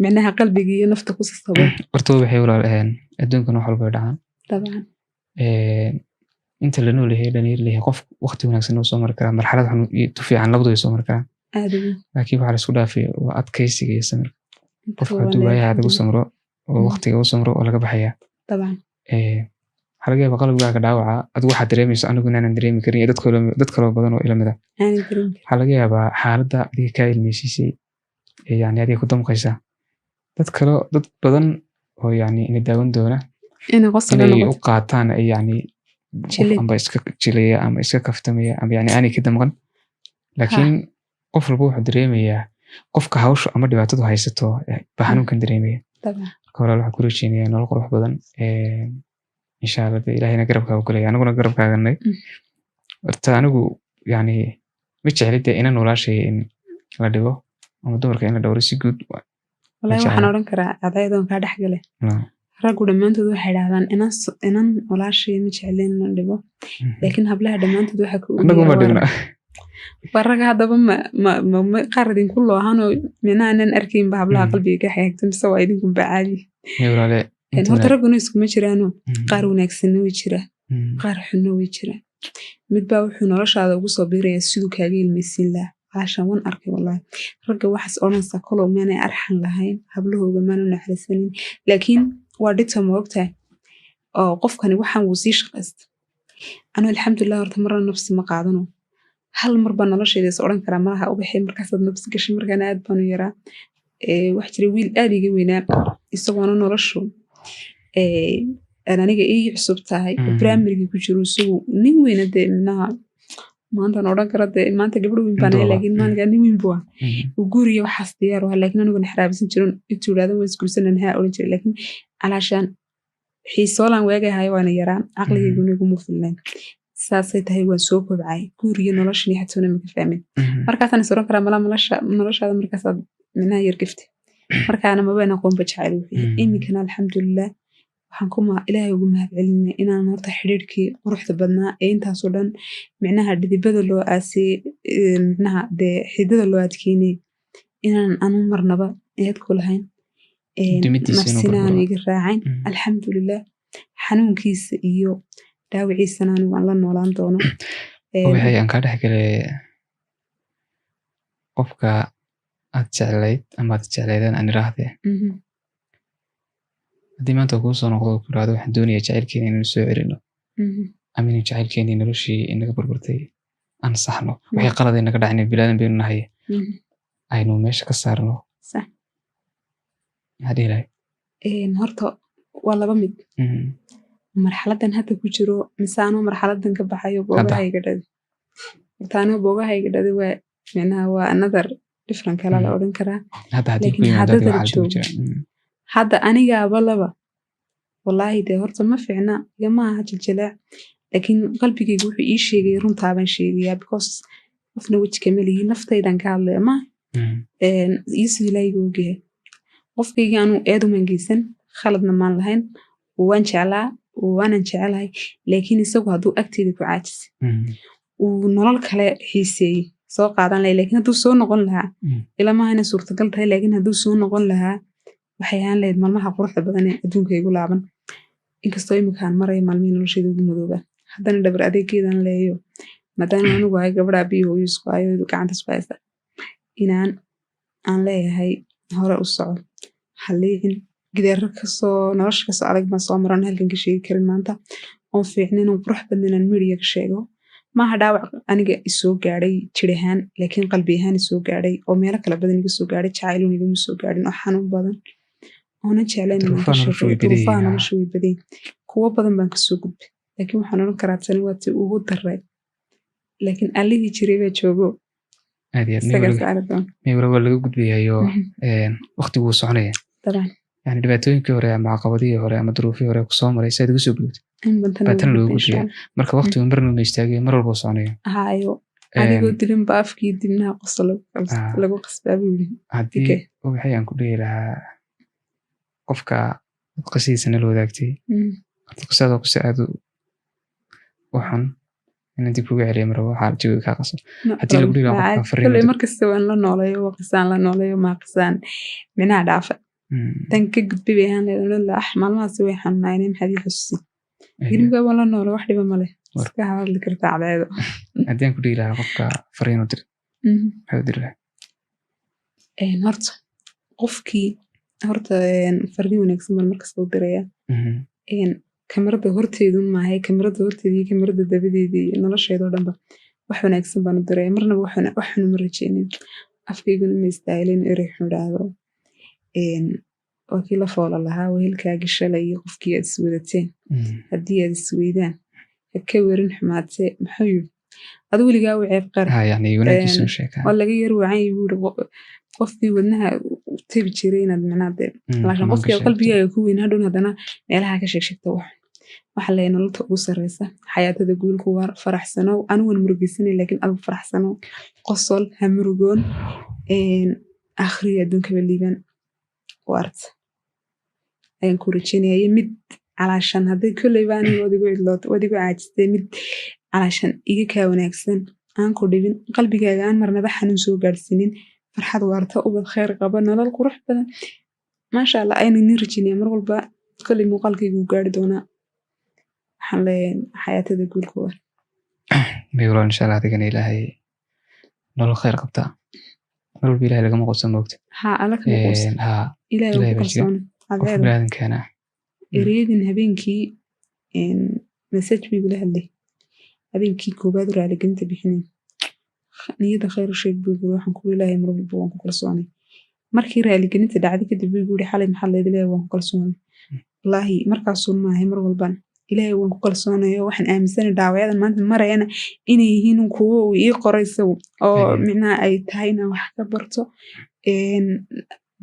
micnaha qalbigii iyo nafta ku sasabo horta waxay walaal adduunkan wax walba dhacaan dabcan inta la nool yahay dhalinyar leeyahay qof waqti wanaagsan oo soo mari karaa marxalad xun iyo tu fiican labadaba soo mari karaa laakiin waxaa la isku dhaafay waa adkaysiga iyo samirka qofka hadduu waayaha adigu samro oo waqtiga u samro oo laga baxaya dabcan waxaa laga yaabaa qalbigaaga dhaawaca adigu waxaad dareemayso anigu inaanan dareemi karin iyo dad kaloo badan oo ila mid ah waxaa laga yaabaa xaaladda adiga kaa ilmeysiisay yani adiga ku damqaysa dad badan oo yani ina daawan doona inay u qaataan ay yani amba iska jilaya ama iska kaftamaya ama yani aanay ka damqan laakiin qof walba wuxuu dareemayaa qofka hawsha ama dhibaatadu haysato baa xanuunkan dareemaya marka walaal waxaan ku rajeynayaa nolol qurux badan insha allah de ilaahayna garabkaaga kulaya aniguna garabkaaganay horta anigu yani ma jecli dee inan walaashay in la dhigo ama dumarka in la dhowro si guud wallaahi waxaan odhan karaa cadceedoon kaa dhex gale raggu dhammaantood waxay dhahdaan inan walaashay ma jecleen la dhigo laakiin hablaha dhammaantood waxa anaguma dhigna baraga haddaba qaar idinku loohanoo minaa inan arkaynba hablaha qalbiga ka xagaagta mise waa idinkunba caadi horta ragguna iskuma jiraano qaar wanaagsanna way jiraa qaar xunna way jiraa midbaa wuxuu noloshaada ugu soo biirayaa siduu kaaga ilmaysiin lahaa caashan wan arkay wallaahi ragga waxaas odhanaysaa kolow maanay arxan lahayn hablahooga maanu naxarisanin laakiin waa dhibta ma ogtahay oo qofkani waxaan wuu sii shaqaysta anu alxamdulilah horta marna nafsi ma qaadano hal mar baa noloshayda is odhan karaa malaha ubaxay markaasaad nafsi gashay markaana aad baanu yaraa wax jira wiil aad iga weynaa isagoona noloshu aniga ii cusub tahay brimariga ku jiro isagu nin weyna dee minaha maantaan odhan kara dee maanta gabdho weyn baan laakiin maalinkaa nin weyn buu uu guriya waxaas diyaar waa laakiin aniguna xaraabisan jirin intuu idhahdan waa isguursanan haa odhan jiray laakiin calaashaan xiisoolan weegahayo waana yaraa caqligayguna iguma filnayn saasay tahay waan soo kobcay guuriyo noloshani xatoona maka fahmin markaasaan is oran karaa malaa noloshaada markaasaad micnaha yar gaftay markaana mabaan aqoonba jacayl wixii iminkana alxamdulilah waxaan ilaahay ugu mahadcelinay inaan horta xidhiirkii quruxda badnaa ee intaasoo dhan micnaha dhidibada loo aasay micnaha dee xidada loo adkeynay inaan anu marnaba eed ku lahayn nafsinaan iga raacayn alxamdulilah xanuunkiisa iyo dhaawiciisana anigu aan la noolaan doono waxay aan kaa dhexgalay qofka aad jeclayd ama aad jeclaydeen aan iraahdee haddii maanta kuu soo noqdo ku irahdo waxaan doonayaa jacaylkeena inaynu soo celino ama inaynu jacaylkeeni noloshii inaga burburtay aan saxno waxay qalad inaga dhacnay bilaadan baynu nahay aynu meesha ka saarno maxaa dhihi lahayd horta waa laba mid marxaladan hadda ku jiro mise anoo marxaladan ka baxayo boogahayga dhadi horta anoo boogahayga dhadi waa micnaha waa another different kala la odhan karaa laakiin haddadala joogo hadda anigaaba laba wallaahi dee horta ma fiicna igama aha jiljileec laakiin qalbigayga wuxuu ii sheegay runtaabaan sheegayaa because qofna weji kama lihi naftaydan ka hadlaya ma iisoo ilaahayga ogyahay qofkayga anuu eeduman geysan khaladna maan lahayn waan jeclaa waanan jecelahay laakiin isagu hadduu agteeda ku caajisay uu nolol kale xiiseeyey soo qaadan lahay laakiin hadduu soo noqon lahaa ilamaha inay suurtagal tahay laakiin hadduu soo noqon lahaa waxay ahaan lahayd maalmaha quruxda badan ee adduunka igu laaban inkastoo iminkaan maraya maalmihii nolosheeda ugu madooba haddana dhabar adeegeedan leeyo maadaama anigu ahay gabadha biyo hooyisku ayo gacanta isku haysta inaan aan leeyahay hore u soco halliicin gideero kasoo nolosha kasoo adag baan soo maran halkan ka sheegi karin maanta oon fiicnin oo qurux badan inaan media ka sheego maaha dhaawac aniga isoo gaadhay jir ahaan laakiin qalbi ahaan isoo gaadhay oo meelo kala badan iga soo gaadhay jacayluun igama soo gaadhin oo xanuun badan oonan jeclayn inaan ka sheego duruufaha nolosha way badan kuwo badan baan kasoo gudbay laakiin waxaan odhan karaa tani waa tii ugu daray laakiin allihii jiray baa joogo mewra waa laga gudbayayo waqtigu wuu soconaya yani dhibaatooyinkii hore ama caqabadihii hore ama duruufihii hore kusoo maray saad uga soo gudubtay baatan looga gudbaya marka waqtigu marna ma istaagayo mar walba soconayo hayo adigoo dilin ba afkii dibnaha qoso lagu qasbaabuu haddii waxay aan ku dhihi lahaa qofka qasidiisa nala wadaagtay qisada qisa aad u xun inaan dib kuga celiyo marba waxaa jawiga kaa qaso haddii lagu dhihi lahaa qofka fariin markasta waan la nooleeyo waa qisaan la nooleeyo maa qisaan minaha dhaafa tan ka gudbay bay ahaan leedahay maalmahaasi way xanuunaayeen maxaad ii xusuusin hilibka waan la noole wax dhiba male iska hadli kartaa cadceedo haddii aan ku dhihi lahaa qofka fariin u dir maxaad u diri lahaa horta qofkii horta fariin wanaagsan baan markasta u diraya kamarada horteedun maahay kamarada horteeda iyo kamarada dabadeedii nolosheedoo dhanba wax wanaagsan baan u diraya marnaba wax xunu ma rajeynin afkayguna ma istaahilin erey xun idhaahdo waa kii la foola lahaa wehelkaagii shalay iyo qofkii aad iswadateen haddii aad isweydaan ha ka werin xumaatee maxuu yiri adu weligaa u ceeb qar waa laga yar wacan buuri qofkii wadnaha tabi jiray inaad micnaade laakiin qofkii qalbigaaga ku weyn hadhown haddana meelaha ka sheegshegta waxa leeyahay nololta ugu sarreysa xayaatada guulku waa faraxsanow anugan murugeysanay laakiin adigu faraxsanow qosol ha murugoon akhriya adduunkaba liibaan u arta ayaan ku rajeynaya mid calaashan hadday kolleyba aniga wadigu caajistay mid calaashan iga kaa wanaagsan aan ku dhibin qalbigaaga aan marnaba xanuun soo gaadhsiinin farxad waarta ubad khayr qaba nolol qurux badan maasha allah ayaan inin rajeynaya mar walba kolley muuqaalkaygu gaari doonaa waxaan leeyahay xayaatada guulka waa mewra insha allah adigana ilaahay nolol khayr qabtaa mar walba ilahay lagama qodsan moogta alla kama qodsan ilaahay ku kalsoon qof biniaadankeena ereyadin habeenkii message bay igula hadlay habeenkii koobaad raaligelinta bixinayn niyada khayr sheeg buu yiri waxaan ku ilaahay mar walba waan ku kalsoonay markii raaligelinta dhacday kadib buu yiri xalay maxaa leedahay waan ku kalsoonay wallaahi markaasuu maahay mar walban ilaahay waan ku kalsoonayo waxaan aaminsanahay dhaawacyadan maanta marayana inay yihiin kuwo uu ii qoray isagu oo micnaha ay tahay inaan wax ka barto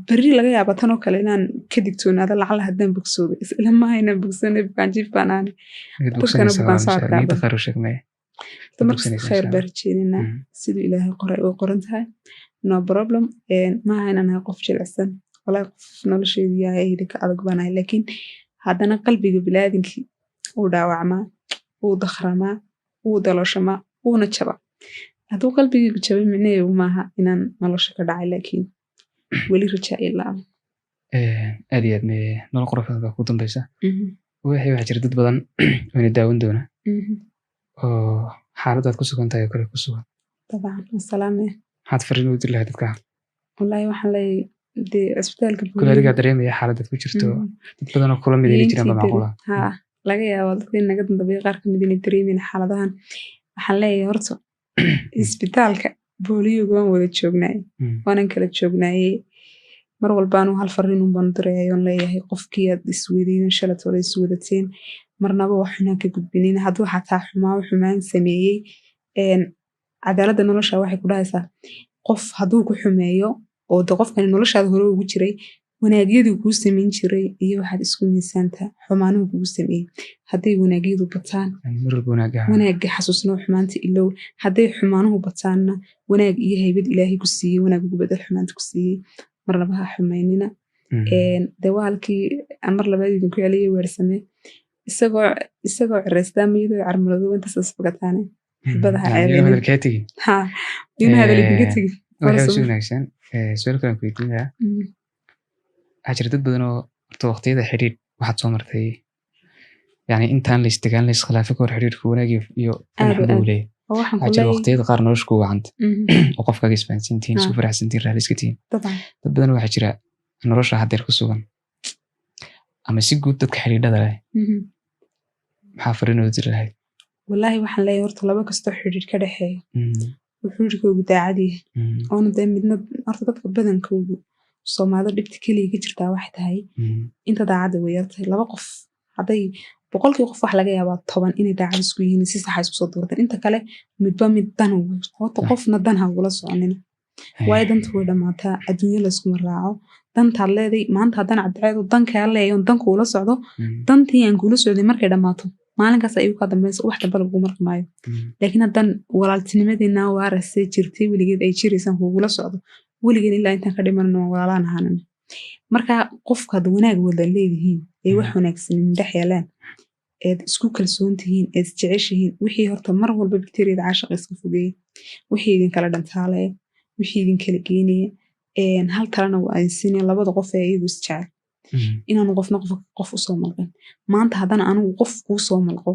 berri laga yaaba tan oo kale inaan ka digtoonaado lacala haddaan bogsoodo isla maaha inaan bogsanay bukaan jiif baan aani dadkana bukaan soo adkaa markas khayr baa rajeynayna siduu ilaahay qoray oo qoran tahay no problem maaha inaan ahay qof jilicsan walaa qof nolosheedu yahay ka adag banahay laakiin haddana qalbiga biniaadamkii uu dhaawacmaa uu dakhramaa uu dalooshamaa uuna jaba hadduu qalbigaygu jabay micnaheedu maaha inaan nolosha ka dhacay laakiin weli rajaa ilaa aad iyo aad nolol qurux baa ku dambaysa waxaa jira dad badan oo ina daawan doona oo xaaladaad ku sugan tahay oo kale ku sugan dabcan wasalaame maxaad fariin u diri lahayd dadka wallaahi waxaan leeyahay dee cisbitaalka kule adigaa dareemaya xaaladaad ku jirto dad badan oo kula mid inay jiraan baa macquula haa laga yaabo dadka in naga dambeeya qaar kamid inay dareemayaan xaaladahan waxaan leeyahay horta cisbitaalka booliyoga waan wada joognaay waanan kala joognaayey mar walbaanu hal fariin unbaan dirayoon leeyahay qofkii aad isweydiin shalad hore iswadateen marnaba wax xunaan ka gudbinin hadduu xataa xumaan sameeyey cadaaladda nolosha waxay ku dhahaysaa qof hadduu ku xumeeyo oo de qofkani noloshaada hore ugu jiray wanaagyadii kuu samayn jiray iyo waxaad isku miisaantaa xumaanuhu kugu sameeyey hadday wanaagyadu bataan wanaagga xasuusnoo xumaanta ilow hadday xumaanuhu bataanna wanaag iyo haybad ilaahay ku siiyey wanaag ugu badal xumaanta ku siiyey marnaba ha xumaynina dee waa halkii aan mar labaad idinku celiyay weersame isagoo cireystaa mayadoo carmaladooba intaas fogataane xibada ha ceebeen ha yuna hadal idinka tegin waxaa si wanaagsan su-aal kalan ku weydiinayaa waxaa jira dad badan oo horta waqtiyada xidhiidh waxaad soo martay yani intaan la isdegaan la iskhilaafay ka hor xidhiidhku wanaag iyo xumba uu leeyahay waxaa jira waqtiyada qaar nolosha ku wacanta oo qofkaaga isfahansantihiin isku faraxsantihiin raali iska tihiin dad badan waxaa jira nolosha haddeer ku sugan ama si guud dadka xidhiidhada leh maxaa fariinooda diri lahayd wallaahi waxaan leeyahay horta laba kastoo xidhiidh ka dhexeeya xidhiidhkoogu daacad yahay oona dee midna horta dadka badankoodu Soomaalida dhibta kaliya ka jirtaa waxay tahay inta daacadda way yartahay laba qof hadday boqolkii qof wax laga yaabaa 10 inay daacad isku yihiin si sax ah isku soo doortaan inta kale midba mid dan horta qofna dan ha ula soconina waayo danta way dhamaataa adduunya la isku raaco dantaad leeday maanta haddana cadceedu dankaa leeyahay danku ula socdo dantii aan kula socday markay dhamaato maalinkaas ayuu ka dambaysa wax dambal ugu marmaayo laakiin haddaan walaaltinimadeena waarasay jirtay weligeed ay jiraysaan kugula socdo weligeed ilaa intaan ka dhimanno walaalaan ahaanana marka qofkaad wanaag wada leedihiin ee wax wanaagsan dhex yeelaan eed isku kalsoon tihiin eed jeceshihiin wixii horta mar walba bakteeriyada caashiq iska fogeeyay wixii idin kala dhantaalay wixii idin kala geenaya hal talana waa aysinay labada qof ee iyagu isjecel inaan qof u soo malqin maanta haddana anigu qof kuu soo malqo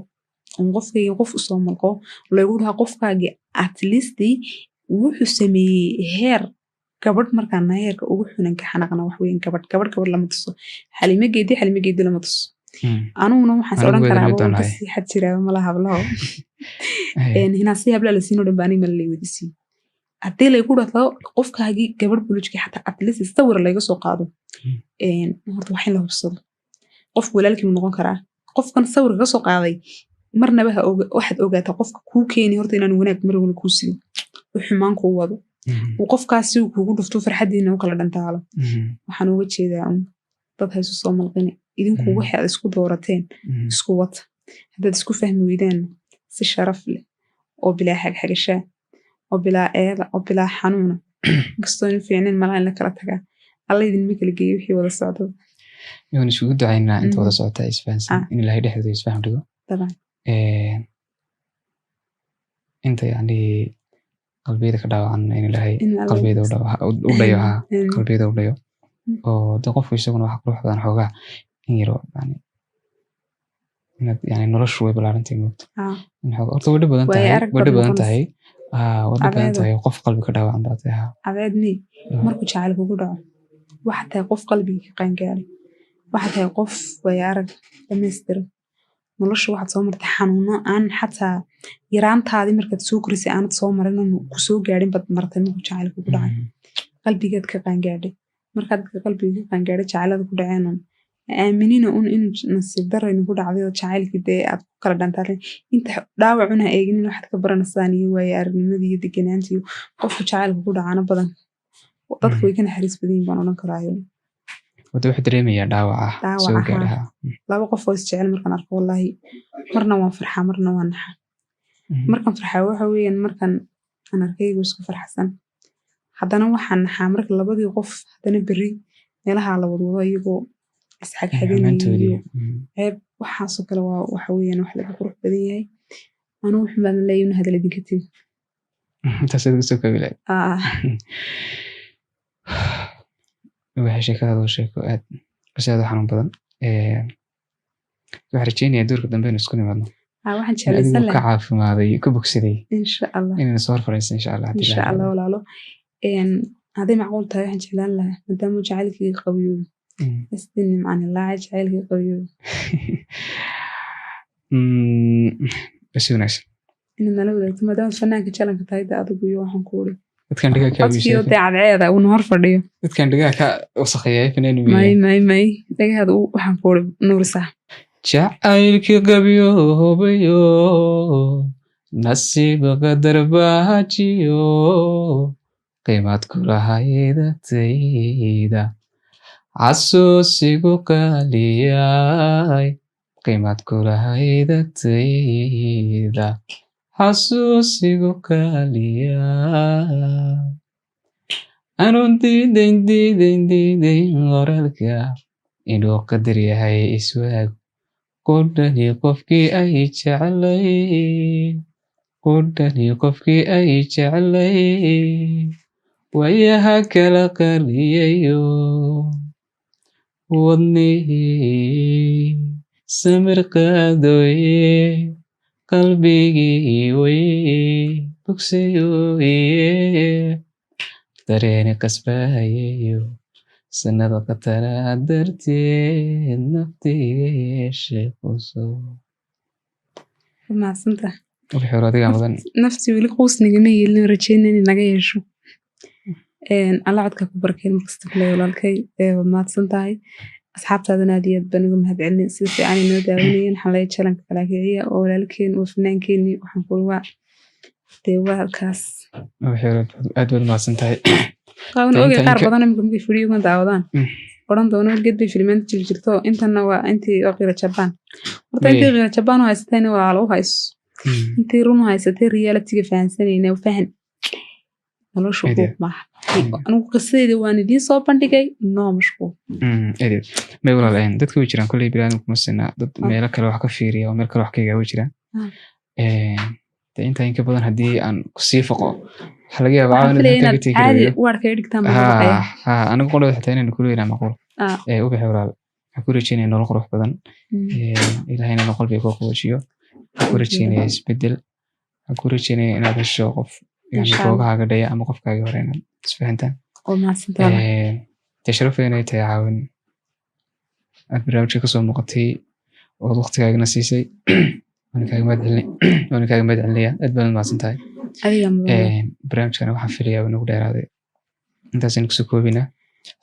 qofkayga qof u soo malqo lagu dhaha qofkaagi at least wuxuu sameeyey heer gabadh markaana heerka ugu xunan ka xanaqna wax weyn gabadh lama tuso xalime geedi lama tuso anuguna waxaan odhan karaa kasi xad jiraa malaha hablaho hinaasi habla la siino dhan baani mal leewadisi haddii laygu dhahdo qofkaagii gabadh bulujkii xataa at least sawir layga soo qaado horta wax in la hubsado qof walaalkii mu noqon karaa qofkan sawir ka soo qaaday marnaba waxaad ogaataa qofka kuu keeni horta inaan wanaag marwal kuu siiyo u xumaan kuu wado uu qofkaasi kugu dhufto farxadiina u kala dhantaalo waxaan uga jeedaa dad haysu soo malqini idinku waxay aad isku doorateen isku wata haddaad isku fahmi weydaan si sharaf leh oo bilaa xagxagashaa oo bilaa eeda oo bilaa xanuuna inkastoo in fiicnin malaha in la kala tagaa alla idinma kala geeyo wixii wada socdo waan isugu ducaynaa inta wada socota isfahansan in ilaahay dhexdooda isfaham dhigo inta yani qalbiyada ka dhaawacan in ilaahay qalbiyada u dhayo qalbiyada u dhayo oo de qofku isaguna waxa qurux badan xoogaa in yaro yani noloshu way balaarantay moogto horta wadho badan tahay wadho badan tahay qof qalbi ka dhaawacan baa tahay adeedni markuu jacayl kugu dhaco waxa tahay qof qalbiga ka qaangaaray waxa tahay qof way arag dhammaystiran nolosha waxaad soo martay xanuuno aan xataa yaraantaadii markaad soo korisay aanad soo marin ku soo gaadhin bad martay markuu jacayl kugu dhacay qalbigaad ka qaangaadhay markaad dadka qalbiga ka qaangaadhay jacaylada ku dhaceen aaminina in nasiib daraynu ku dhacday oo jacaylkii dee aad ku kala dhantaalay inta dhaawacuna eeginin waxaad ka baranaysaan iyo waaye aragnimadii iyo deganaantii qofku jacaylka ku dhacaana badan dadku way ka naxariis badan yihiin baan odhan karaayo wada wax dareemaya dhaawaca soo gaadha laba qof oo isjecel markaan arko wallaahi marna waan farxaa marna waan naxaa markaan farxaa waxa weeyaan markaan aan arkaygu isku farxsan haddana waxaan naxaa marka labadii qof haddana berri meelaha la wadwado iyagoo isxagxaganayo ceeb waxaasoo kale waa waxa weeyaan wax laga qurux badan yahay anuu wuxuu baadan leeyahay inuu hadal idinka tegi intaas adigu soo kabilay waxay sheekadaadu sheeko aad qisada xanuun badan waxaan rajeynayaa doorka dambe inuu isku nimaadno waxaan jeclaysan lahaa ka caafimaaday ka bogsaday insha allah inayna soo horfariisan insha allah walaalo hadday macquul tahay waxaan jeclaan lahaa maadaama jacaylkii qabiyo isdini macni laaca jacaylkii qabiyo basi wanaagsan inaad nala wadaagto maadaama fanaanka jalanka tahay da adigu iyo waxaan ku uri dadkan dhigaa ka codkiyo dee cadceeda uuna hor fadhiyo dadkan dhigaa ka wasakheeyay fanaan may dhagahaada waxaan ku uri nuurisaa jacaylkii qabyoobayo nasiib qadar baajiyo qiimad ku lahaydatayda xasuusigu qaliyay qiimad ku lahaydatayda xasuusigu qaliyay anun diidayn qoraalka inuu qadar yahay iswaag qudhani qofkii ay jeclay wayaha kala qaliyayo wadnihii samir qaadoye qalbigii way bogsayoye dareeni qasbayayo sanada qatara darteed naftiga yeeshe quso maasanta wixii adiga mudan nafti weli quusnigama yeelin rajeyna inay naga yeesho alla codka ku barkeen markasta kule walaalkay maadsan tahay asxaabtaadana aad iyo aad baan uga mahadcelin sida fiican inoo daawanayeen xalay jalanka kalaakiiciya oo walaalkeen oo fanaankeenii waxaan kuli waa dee waalkaas aad baad mahadsan tahay qaban ogay qaar badan imika markay fidiyogan daawadaan odhan doono geed bay filmaanta jiri jirto intana waa intii oo qira jabaan horta intii qira jabaan oo haysatayna walaalo u hayso intii run u haysatay realitiga fahansanayna fahan nolosha buuq maaha anigu qisadeyda waan idiin soo bandhigay noo mashquul may walaalayn dadka way jiraan kolley bilaadan kuma sinaa dad meelo kale wax ka fiiriya oo meel kale wax ka egaa way jiraan intaa inka badan haddii aan kusii foqo waxaa laga yaabaa anigu qolada xitaa inaynu kula weynaa macquul ubaxi walaal waxaan ku rajeynaya nolol qurux badan ilahayna ina qalbiga kuu qabajiyo waxaan ku rajeynaya isbedel waxaan ku rajeynaya inaad hesho qof googahaaga dhaya ama qofkaagii hore inaad isfahantaan dee sharafeeda inay tahay caawin aad barnaamijka kasoo muuqatay ood waqtigaagana siisay waana kaaga mahadcelinaya aad baad mahadsan tahay barnaamijkana waxaan filayaa inagu dheeraaday intaasaynu kusoo koobinaa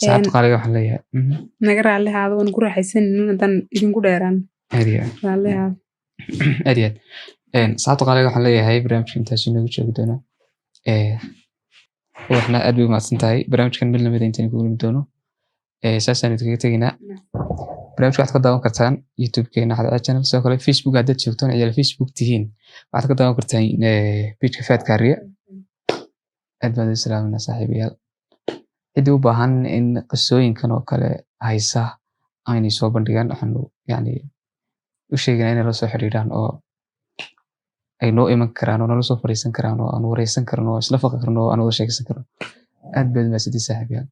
saacadda qaaliga waxaan leeyahay naga raallihaada waan ku raaxaysanin haddaan idinku dheeraan aad iyo aad saacadda qaaliga waxaan leeyahay barnaamijka intaas inagu joogi doona waxna aad bay mahadsan tahay barnaamijkan mid lamida intaan ku gulmi doono saasaan idinkaga tegaynaa barnaamijka waxaad ka daawan kartaan youtube-keena cadceed channel sidoo kale facebook haddaad joogtaan ciyaal facebook tihiin waxaad ka daawan kartaan pageka faad kaariya aad baan idin salaaminaa saaxiibayaal ciddii u baahan in qisooyinkan oo kale haysa aynay soo bandhigaan waxaanu yani u sheeganaa inay la soo xiriiraan oo ay noo iman karaan oo nala soo fadhiisan karaan oo aan wareysan karno oo isla faqi karno oo aan wada sheekaysan karno aad baad mahadsantihiin saaxiibayaal